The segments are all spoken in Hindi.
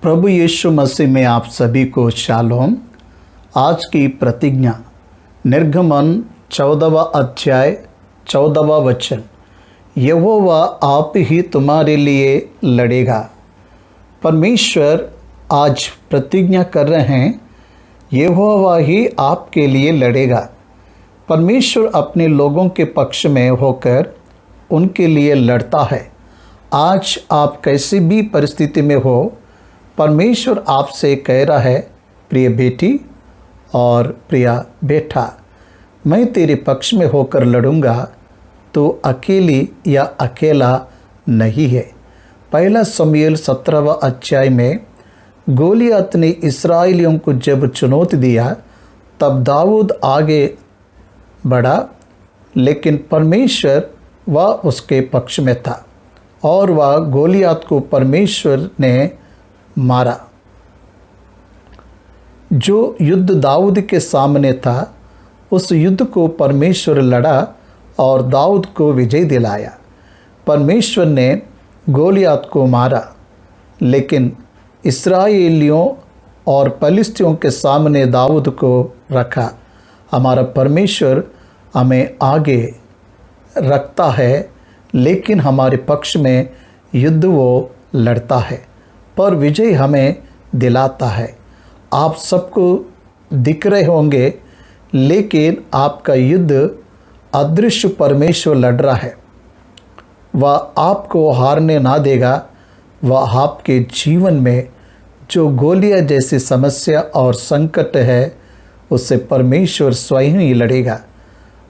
प्रभु यीशु मसीह में आप सभी को शालोम। आज की प्रतिज्ञा निर्गमन 14वां अध्याय 14वां वचन। यहोवा आप ही तुम्हारे लिए लड़ेगा। परमेश्वर आज प्रतिज्ञा कर रहे हैं, यहोवा ही आपके लिए लड़ेगा। परमेश्वर अपने लोगों के पक्ष में होकर उनके लिए लड़ता है। आज आप कैसी भी परिस्थिति में हो, परमेश्वर आपसे कह रहा है, प्रिय बेटी और प्रिया बेटा, मैं तेरे पक्ष में होकर लड़ूंगा, तो अकेली या अकेला नहीं है। पहला शमूएल 17वां अध्याय में गोलियत ने इस्राएलियों को जब चुनौती दिया, तब दाऊद आगे बढ़ा, लेकिन परमेश्वर वह उसके पक्ष में था और वह गोलियत को परमेश्वर ने मारा। जो युद्ध दाऊद के सामने था, उस युद्ध को परमेश्वर लड़ा और दाऊद को विजय दिलाया। परमेश्वर ने गोलियत को मारा, लेकिन इस्राएलियों और फलिस्तियों के सामने दाऊद को रखा। हमारा परमेश्वर हमें आगे रखता है, लेकिन हमारे पक्ष में युद्ध वो लड़ता है, पर विजय हमें दिलाता है। आप सबको दिख रहे होंगे, लेकिन आपका युद्ध अदृश्य परमेश्वर लड़ रहा है। वह आपको हारने ना देगा। वह आपके जीवन में जो गोलियां जैसी समस्या और संकट है, उससे परमेश्वर स्वयं ही लड़ेगा।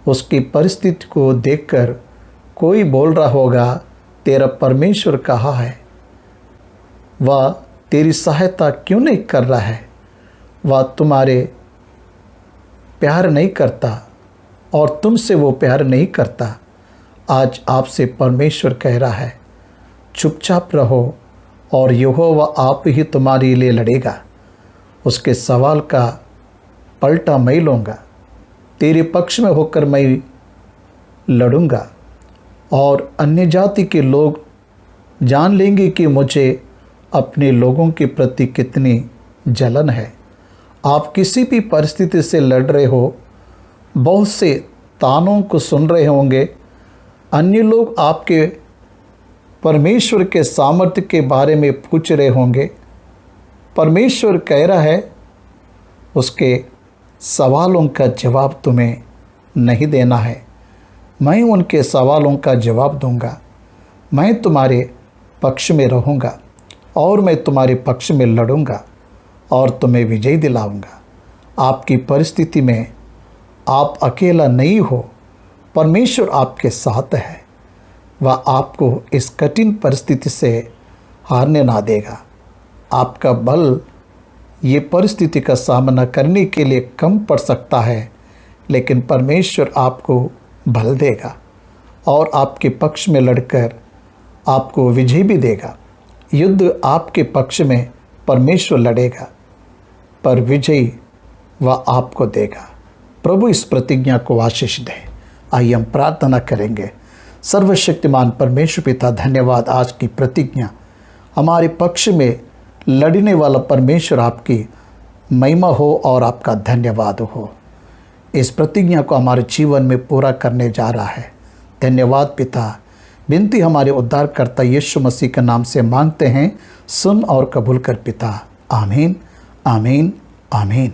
उसकी परिस्थिति को देखकर कोई बोल रहा होगा, तेरा परमेश्वर कहाँ है? वह तेरी सहायता क्यों नहीं कर रहा है? वह तुम्हारे प्यार नहीं करता और तुमसे वो प्यार नहीं करता। आज आपसे परमेश्वर कह रहा है, चुपचाप रहो और यहोवा आप ही तुम्हारे लिए लड़ेगा। उसके सवाल का पलटा मैं लूँगा, तेरे पक्ष में होकर मैं लड़ूंगा और अन्य जाति के लोग जान लेंगे कि मुझे अपने लोगों के प्रति कितनी जलन है। आप किसी भी परिस्थिति से लड़ रहे हो, बहुत से तानों को सुन रहे होंगे। अन्य लोग आपके परमेश्वर के सामर्थ्य के बारे में पूछ रहे होंगे। परमेश्वर कह रहा है, उसके सवालों का जवाब तुम्हें नहीं देना है। मैं उनके सवालों का जवाब दूंगा। मैं तुम्हारे पक्ष में रहूंगा और मैं तुम्हारे पक्ष में लड़ूंगा और तुम्हें विजय दिलाऊंगा। आपकी परिस्थिति में आप अकेला नहीं हो, परमेश्वर आपके साथ है। वह आपको इस कठिन परिस्थिति से हारने ना देगा। आपका बल ये परिस्थिति का सामना करने के लिए कम पड़ सकता है, लेकिन परमेश्वर आपको बल देगा और आपके पक्ष में लड़कर आपको विजय भी देगा। युद्ध आपके पक्ष में परमेश्वर लड़ेगा, पर विजय वह आपको देगा। प्रभु इस प्रतिज्ञा को आशीष दे। आइए हम प्रार्थना करेंगे। सर्वशक्तिमान परमेश्वर पिता, धन्यवाद। आज की प्रतिज्ञा हमारे पक्ष में लड़ने वाला परमेश्वर आपकी महिमा हो और आपका धन्यवाद हो। इस प्रतिज्ञा को हमारे जीवन में पूरा करने जा रहा है। धन्यवाद पिता। विनती हमारे उद्धारकर्ता यीशु मसीह के नाम से मांगते हैं, सुन और कबूल कर पिता। आमीन, आमीन, आमीन।